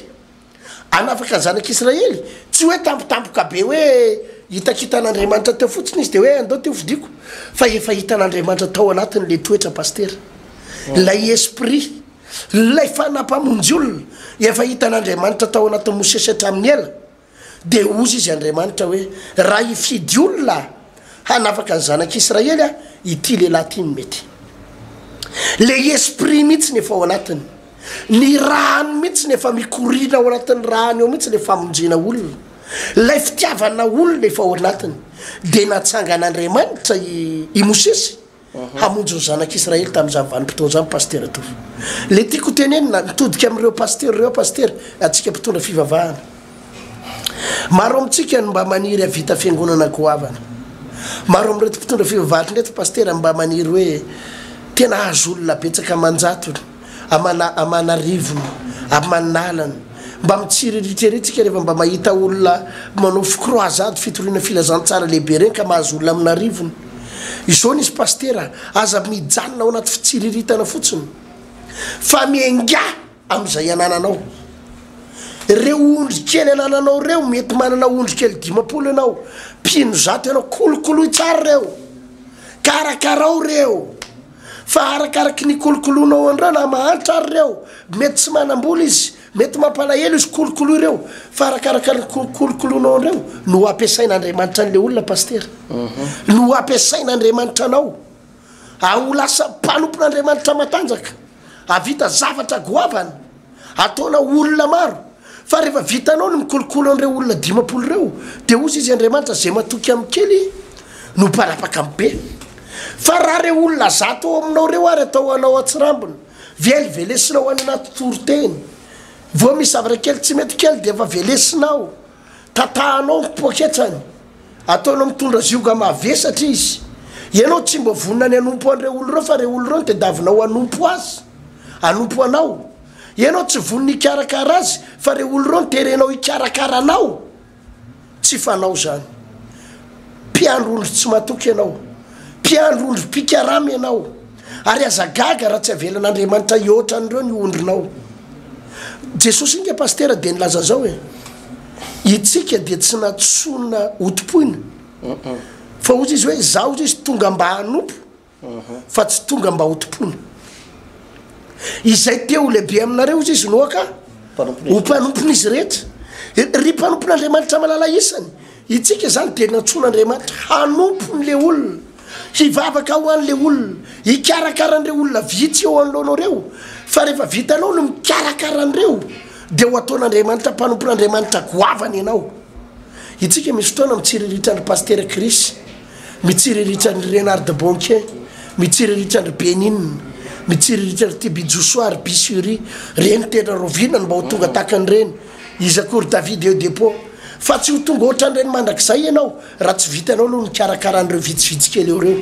anafaka ny zanak'Israely tsy hoe tampotampoka be hoe hitakitan'Andriamanitra teo fotsiny izy de hoe andao teo fidiko fa efa hitan'Andriamanitra tao anatiny le toetra pasteur lay esprit lay fanampamonjy olona efa hitan'Andriamanitra tao anatin'ny mosesy hatramin'ny ela de ozy izy Andriamanitra hoe raha ifidy olona hanafaka ny zanak'Israely a ity lehilahy ty mety le esprit mihitsy nefa ao anatiny ny rano mihitsy nefa mikorina ao anatin'ny rano eo mihitsy le famonjena olona lay fitiavana olona efa ao anatiny de natsangan'Andriamanitra i Mosesy hamonjy ny zanak'Israely tamin'izany vanim-potoana zany paster to le tiako tenenina mitodika amin'ireo paster atsika mpitondra fivavahana maro amitsika mba maniry avita fiangonana goavana maro am'ireto mpitondra fivavahatra ndraiky paster mba maniry hoe tena azo olona betsaka manjato amana rivony amanalana mba mitsiriritsika rehefa mba mahita olona manao fikroazady fitoriana filazantsara lehibe reny ka mahazo olona amina rivony izao nisy pastera aza mijanona ao anaty fitsiriritana fotsiny fa mienga amin'izay anananao reo ondry kely anananao reo mety manana ondry kely 50 ianao mpino zato ianao kolokoloy tsara reo karakarao reo fa arakaraky ny kolokoloinao andreo na mahanitra ary reo mety tsy manam-bola izy mety mampalahelo izy kolokoloy reo fa arakaraka ny kolokoloinao andreo no ampiasain'Andriamanitra an'le olona paster no ampiasain'Andriamanitra anao ao lasa mpanompon'Andriamanitra matanjaka avita zavatra goavana ataona olona maro fa rehefa vitanao no mikolokolo an'ireo olona 50 reo de ozy izy Andriamanitra zay matoky amin'ny kely no mpanapaka amin'ny be fa raha reo olona zato ao aminao reo ary atao anao atsirambony velevelesinao any anaty toroteny vo misy zavatra kely tsy mety kely de efa velesinao tatahanao mipoketsany ataonao mitondra zioga mavesatra izy ianao tsy mba vonina ny anompo an'ireo olo reo fa reo olo reo no tedavinao anompo azy anompo anao ianao tsy voniny ikarakara azy fa reo olo reo no terenao ikarakaranao tsy fanao zany mpiandrondro tsy matoky ianao mpiandrondro pikaramy ianao ary azagaga raha tsy avelan'Andriamanitra ioatra an'ireo ny ondrinao Jesosy inga pastera de nilaza zao hoe itsika de tsy natsona otompoina fa ozy izy hoe zaho izy tonga mba hanompo fa tsy tonga mba otompoina izay teo lehibe aminareo izy izy noaka ho mpanompon'izy rehetra ry mpanompon'Andriamanitra malala isany itsika zany de natson'Andriamanitra hanompony le olona hivavaka ho an'le olona hikarakara an'ireo olona vitsy eo an'loanao reo fa rehefa vitanao no mikarakara an'ireo de ho ataon'Andriamanitra mpanompon'Andriamanitra goavana ianao itsika misy fotoana mitsiriritra ny paster Chris mitsiriritra ny Renard Bonquin mitsiriritra ny Bénine mitsiriritra ny Tibijosoar Bissuri reny tena rovinany mba ho tonga takan'ireny Isakory David eo depo fa tsy ho tonga ohatran'ireny mandrakizay ianao raha tsy vitanao no mikarakara an'ireo vitsivitsy kely eo reo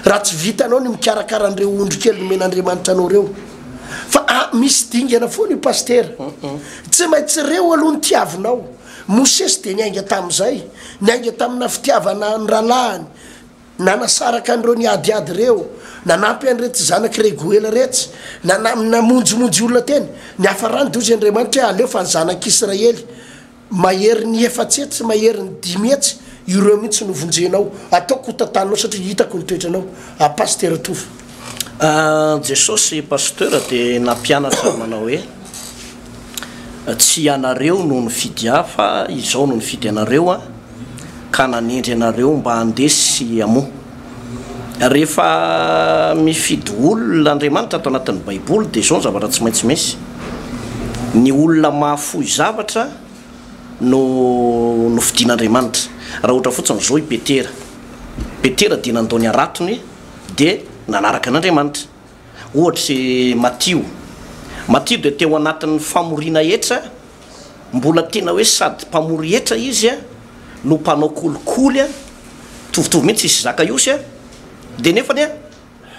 raha tsy vitanao no mikarakara an'ireo ondry kely nomen'Andriamanitra anao reo fa misy dingana foana io paster tsy maintsy reo aloha ny tiavinao Mosesy de niainga tamin'izay niainga tamina fitiavana ny ralahany nanasaraka an'ireo niadiady reo nanampy an'iretsy zanaky regoela retsy namonjimonjy olona teny ny hafarany de ozy Andriamanitra hoe aleo fa ny zanak'Israely mahery ny efatsetsy mahery ny 10 etsy ireo mihitsy novonjenao ataoko hotatanao satria hitako ny toetranao paster Tofo Jesosy pasteur de nampianatra manao hoe tsy ianareo no nifidy fa izao no nifidy anareo ka nanendry anareo mba andesy amo rehefa mifidy olona Andriamanitra atao anatin'ny Baiboly de zao zavatra tsy maintsy misy ny olona mahafoy zavatra no fidin'Andriamanitra raha ohatra fotsiny zao i Petera de nandao ny aratony de nanaraka an'Andriamanitra ohatry Matio de teo anatin'ny famorina etra mbola tena hoe sady mpamory etra izy no mpanao kolikoly tovitovy mihitsy isy zaka iosy de nefany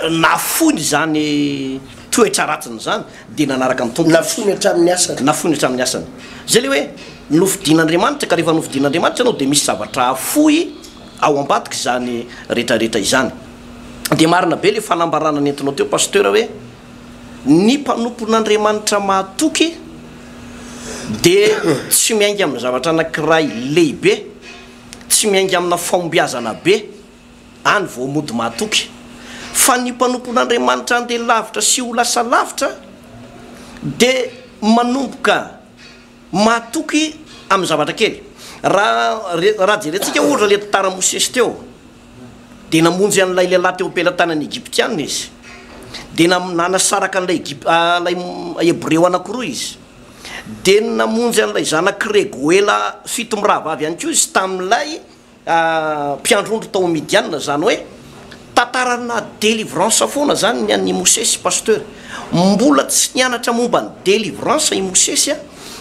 nafony zany toetra ratiny zany de nanaraka amin'ny tompo nafony hatramin'ny asany zay le hoe nofidin'Andriamanitra ka rehefa nofidin'Andriamanitra anao de misy zavatra afoy ao ambadiky zany rehetrarehetra izany de marina be le fanambarana nentinao teo pasteur hoe ny mpanompon'Andriamanitra mahatoky de tsy miainga amin'ny zavatra anankiray lehibe tsy miainga amina fahombiazana be any vao mody mahatoky fa ny mpanompon'Andriamanitra andeha lavitra sy ho lasa lavitra de manomboka mahatoky amin'ny zavatra kely raha jerentsika ohatra le tantara Mosesy teo de namonjy an'ilay lehilahy teo ampelantanany Egyptianina izy de nanasaraka an'ilay lay Hebreo anankiroa izy de namonjy an'ilay zanak'ireo goela 7 mirahavavy ihany koa izy tamin'ilay mpiandrondro tao Midianina zany hoe tantarana délivrance foana zany ny an'ny Mosesy pasteur mbola tsy nianatra momba ny délivrance i Mosesy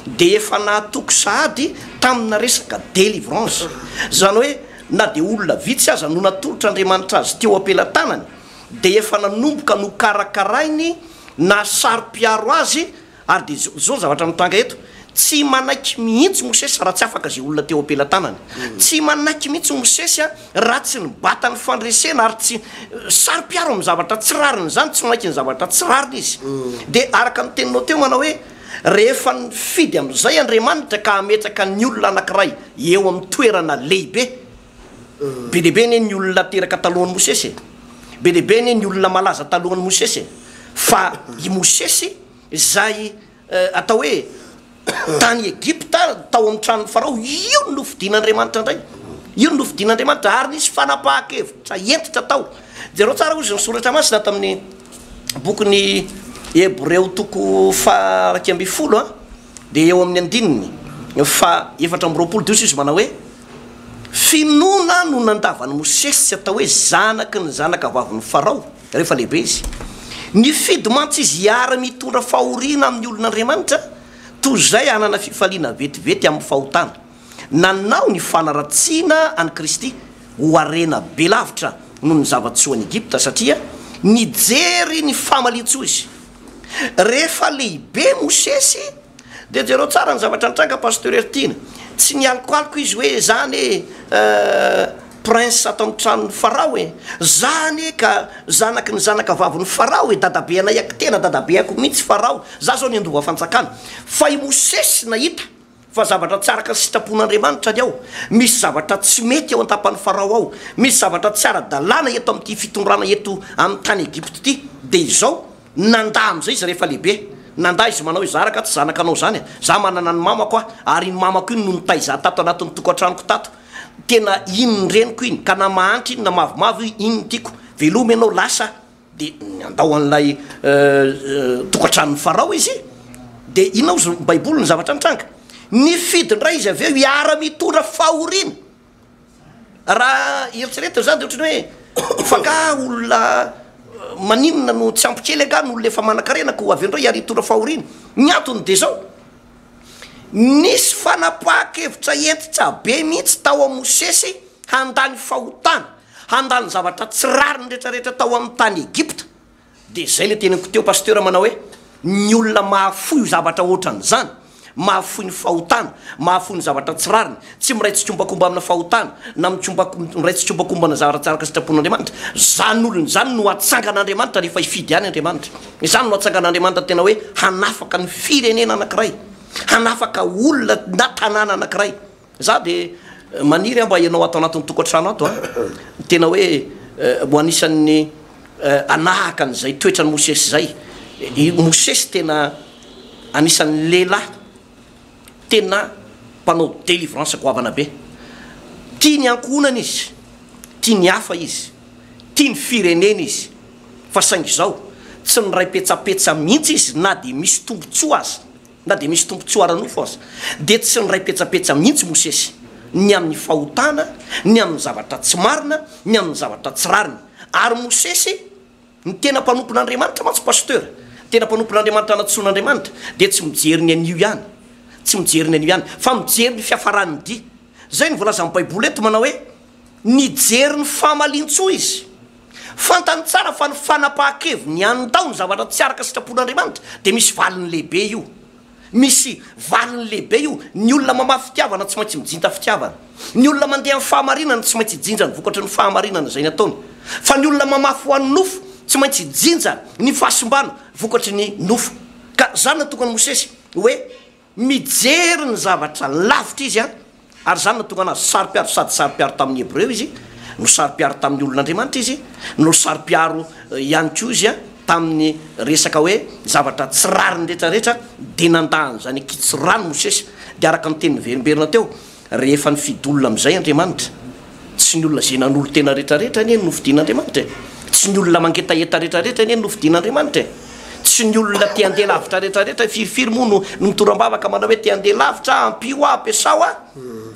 de efa nahatoky sahady tamina resaka délivrance zany hoe na de olona vitsy aza no natolotra Andriamanitra azy teo ampelantanany de efa nanomboka no karakarainy na sary-piaro azy ary de zao zavatra mitanga eto tsy manaiky mihitsy Mosesy raha tsy afaka zay olona teo ampelantanany tsy manaiky mihitsy Mosesy raha tsy nibata ny fandresena ary tsy sary-piaro amin'ny zavatra tsy rariny zany tsy manaiky ny zavatra tsy rariny izy de araka ny teninao teo manao hoe rehefa nifidy am'izay Andriamanitra ka ametraka ny olona anankiray eo amin'ny toerana lehibe be lehibe ny olona teraka talohan'ny Mosesy be lehibe ny olona malaza talohan'ny Mosesy fa i Mosesy zay atao hoe tany Egypta tao amin'ny tranon'ny Farao io no fidin'Andriamanitra indray io no fidin'Andriamanitra ary nisy fanapahakevitra entitra tao zero tsara ozy ny soratra masina tamin'ny bokyny Hebreo toko 2:10 de eo amin'ny andininy fa 4:20 izy manao hoe finona no nandavany Mosesy atao hoe zanaky ny zanaka vavin'ny Farao rehefa lehibe izy ny fidy mantsy izy hiara mitondra fahoriana amin'ny olon'Andriamanitra toy zay anana fifaliana vetivety amin'ny fahotana nanao ny fanaratsiana any Kristy ho arena be lavitra noho ny zava-tsoan'ny Egypta satria nijery ny famalintsoo izy rehefa lehibe Mosesy de jereo tsara ny zavatra nitranga pasteur Ertina tsy nialikoaliko izy hoe zany prince atao amin'ny tranon'ny Farao zany ka zanaky ny zanaka vavin'ny Farao dadabe anay aky tena dadabe ako mihitsy Farao za zao ny andova fanjakana fa i Mosesy nahita fa zavatra tsy araka sitrapon'Andriamanitra ny ao misy zavatra tsy mety ao an-tapan'ny Farao ao misy zavatra tsy ara-dalàna eto amin'ity fitondrana eto amin'ny tany Egypte ity de izao nanda am'izay izy rehefa lehibe nanda izy manao hoe zaraka tsy zanaka anao zany za manana ny mamako ary ny mamako iny no nitay za tato anatin'ny tokantranoko tato tena iny ny reniko iny ka na mahantry iny na mavomavo iny tiako velomy ianao lasa de andao an'ilay tokantranon'ny Farao izy de inao zo baiboly ny zavatra nitranga ny fidindray izy aveo hiara mitondra fahoriana raha eritreretina zany de ohatrany hoe fanga olona maninona no tsy ampikely anga no olona efa manan-karenako avy andray ary hitondra fahoriana ny antony de zao nisy fanapahakevitra entitra be mihitsy tao amin'ny Mosesy handany fahotana handany zavatra tsy rariny rehetrarehetra tao amin'ny tany Egypta de zay le tenako teo pasteur manao hoe ny olona mahafoy zavatra ohatran'izany mahafoy ny fahotana mahafoy ny zavatra tsy rariny tsy miray tsikombakomba amina fahotana na miray tsikombakomba na zavatra tsy araka sitrapon'Andriamanitra zany olony zany no atsangan'Andriamanitra rehefa hifidy any Andriamanitra zany no atsangan'Andriamanitra tena hoe hanafaka ny firenena anankiray hanafaka olona na tanàna anankiray za de maniry mba ianao ato anatin'ny tokantrano ato tena hoe mo anisan'ny anahaka an'izay toetrany Mosesy zay Mosesy tena anisan'ny lehilahy tena mpanao délivrance goavana be tia ny ankohonana izy tia ny hafa izy tia ny firenena izy fa saingy zao tsy ny ray petsapetsa mihitsy izy na de misy tombotsoa azy na de misy tombotsoa aranofo azy de tsy ny ray petsapetsa mihitsy Mosesy ny amin'ny fahotana ny amin'ny zavatra tsy marina ny amin'ny zavatra tsy rariny ary Mosesy ny tena mpanompon'Andriamanitra mantsy pasteur tena mpanompon'Andriamanitra anatsoan'Andriamanitra de tsy mijery ny anio ihany tsy mijery ny anio ihany fa mijery ny fiafarany dia zay ny voalaza amin'ny baiboly eto manao hoe nijery ny famalintsoa izy fantany tsara fa ny fanapahakevy ny andao ny zavatra tsy araka sitrapon'Andriamanitra de misy valiny lehibe io misy valiny lehibe io ny olona mamafy fitiavana tsy maintsy mijinta fitiavana ny olona mandeha amin'ny fahamarinana tsy maintsy jinja ny vokatry ny fahamarinana zay ny ataony fa ny olona mamafy ho an'ny nofo tsy maintsy jinja ny fahasombana vokatry ny nofo ka zany natokany Mosesy hoe mijery ny zavatra lavitra izy ary zany natonga anazy sary-piaro sady sary-piaro tamin'ny Hebreo izy no sary-piaro tamin'ny olon'Andriamanitra izy no sary-piaro ihany koa izy tamin'ny resaka hoe zavatra tsy rariny rehetrarehetra de nandahany zany kitsy rano Mosesy de araka ny tenin'ny verimberina teo rehefa ny fidolona amin'izay andriamanitra tsy ny olona zay nan'olo tena rehetrarehetra ny no fidian'andriamanitra tsy ny olona mangetaeta rehetrarehetra ny no fidian'andriamanitra tsy ny olona te handeha lavitra rehetrarehetra firifiry moa no mitoram-bavaka manao hoe te handeha lavitra ampio ampiasao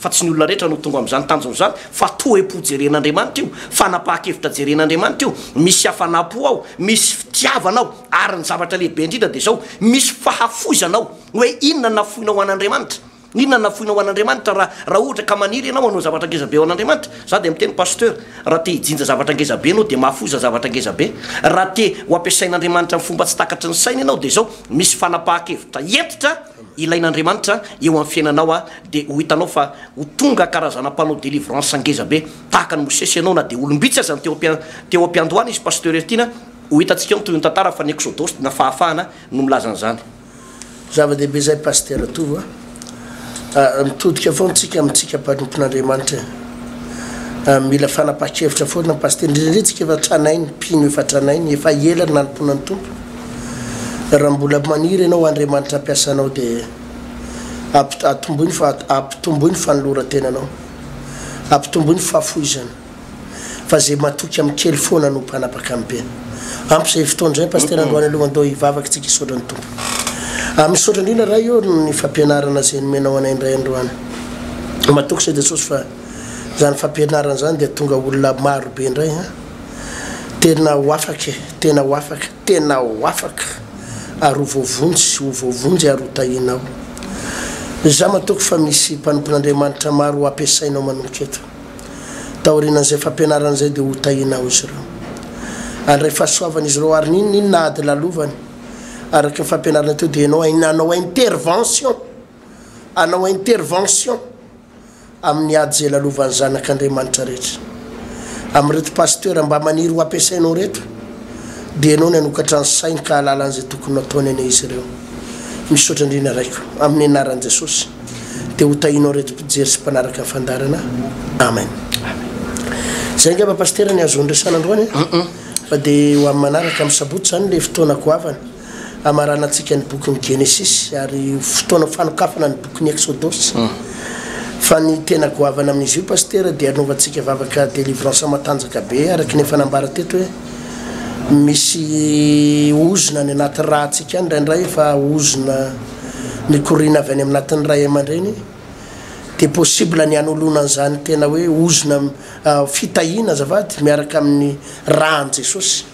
fa tsy ny olona rehetra no tonga amin'izany tanjona zany fa toe-po jeren'andriamanitra io fanapahakevitra jeren'andriamanitra io misy hafanapo ao misy fitiavanao ary ny zavatra lehibe indrindra dia zao misy fahafozanao hoe inona nafoina ho an'andriamanitra inona nafoina ho an'andriamanitra raha ohatra ka maniry ianao hanao zavatra ngezabe ao an'andriamanitra za dia miteny pasteur raha te hijinja zavatra ngezabe anao dia mahafoza zavatra ngezabe raha te ho ampiasain'andriamanitra ny fomba tsy takatra ny saina ianao dia zao misy fanapahakevitra entitra ilain'andriamanitra eo amin'ny fiainanao dia ho hitanao fa ho tonga karazana mpanao délivrance ngezabe tahaka ny mosesy ianao na dia olombitsy aza ny teo ampiandohana izy pasteur ertiana ho hitantsika eo toy ny tantara fa ny exodus na fahafahana no milaza an'izany zava-dehibe zay pasteur atovo mitodika foana tsika amintsika mpanompon'andriamanitra mila fanapakevitra foana pasteur ndrindritsika efa tranainy mpino efa tranainy efa elany nanomponany tompo raha mbola maniry ianao andriamanitra ampiasanao dia ampitomboiny fanoloran-tenanao ampitomboiny fahafoizana fa zay matoky amin'ny kely foana no mpanapaka amin'ny be ampy zay fotoana zay pasteur androany aloha andao hivavaka tsika hisaotrany tompo misaotra indrindra raha io ny fampianarana zay nomenao anay indray androany matoky say jesosy fa zany fampianarana zany dia tonga olona maro be indray tena ho afaka tena ho afaka ary ho voavonjy ary ho tahinao za matoky fa misy mpanompon'andriamanitra maro ho ampiasainao manomboka eto taorianan'izay fampianarana zay dia ho tahinao izy ireo andray fahasoavana izy ireo ary ninona ady lalovany araky ny fampianarana teo dia anao intervention amin'ny ady zay lalovan'ny zanak'andriamanitra rehetra amin'reto pasteur mba maniry ho ampiasainao reto dia ianao ny anokatra ny sainy ka halala an'izay tokony ataony ane izy ireo misaotra indrindra raiko amin'ny anaran'i jesosy dia ho tahinao reto mpijery sy mpanaraka ny fandarana amen zay ngamba pasteur ny azo ndraisan'androany fa dia ho amin'ny manaraka amin'ny sabotsy zany le fotoana koavana amarana antsika ny boky ny Genesis ary fotoana fanokafana ny boky ny Exodus fa ny tena goavana amin'izy io pasteur dia anovantsika vavaka délivrance matanjaka be araky ny fanambara teto hoe misy ozona ny anaty rahatsika any indraindray fa ozona ny korina avy any amin'anatin'ny ray aman-dreny dia possible ny anolona an'izany tena hoe ozona fitahina azavady miaraka amin'ny rahan'i Jesosy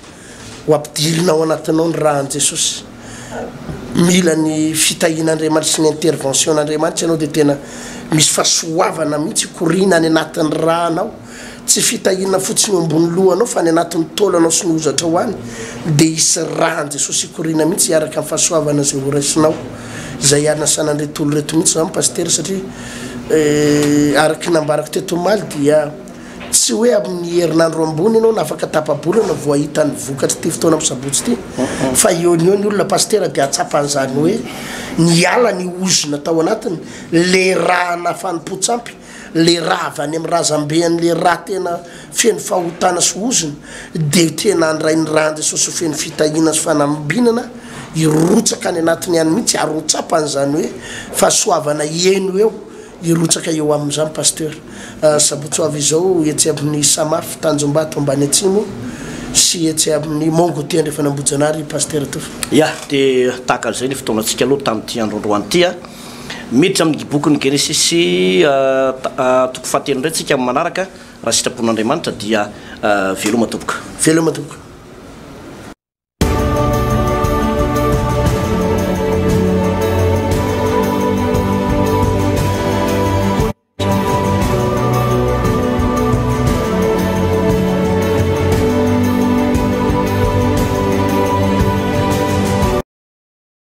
ho ampidirinao anatinao ny rahan'i Jesosy mila ny fitahin'Andriamanitra sy ny intervention'Andriamanitra ianao dia tena misy fahasoavana mihitsy korina any anatin'ny rahanao tsy fitahina fotsiny ambony lohanao fa ny anatin'ny taolanao sy ny ozatra ho any dia isy rahan'i Jesosy korina mihitsy iaraka amin'ny fahasoavana zay ho raisinao zay anasanan'retolo reto mihitsy zany pasteur satria araky nambarako teto maly dia tsy hoe amin'ny herinandro ambony ianao na afaka tapabolana vao ahita ny vokatra ty fotoana amin'ny sabotsy ty fa eo ny olona pasteur dia atsapan'izany hoe niala ny ozona tao anatiny le raha nafanimpontsampy le raha avy any amin'ny razambean'le raha tena feno fahotana sy ozona dia tena andray ny rahan'i Jesosy feno fitahina sy fanambinana irotsaka any anatiny any mihitsy ary ho tsapan'izany hoe fahasoavana eno eo irotsaka eo amin'izany pasteur sabotsy avy izao etsy amin'ny Samafy Tanjombato ambany atsimo sy etsy amin'ny Mongo ty andrefa nambojanary pasteur tofa ya dia tahaka an'izay ny fotoanantsika aloha tamin'ity androandroany ty miditra amin'ny boky ny Genesis toko fahatelo indray tsika amin'ny manaraka raha sitrapon'Andriamanitra dia veloma toboka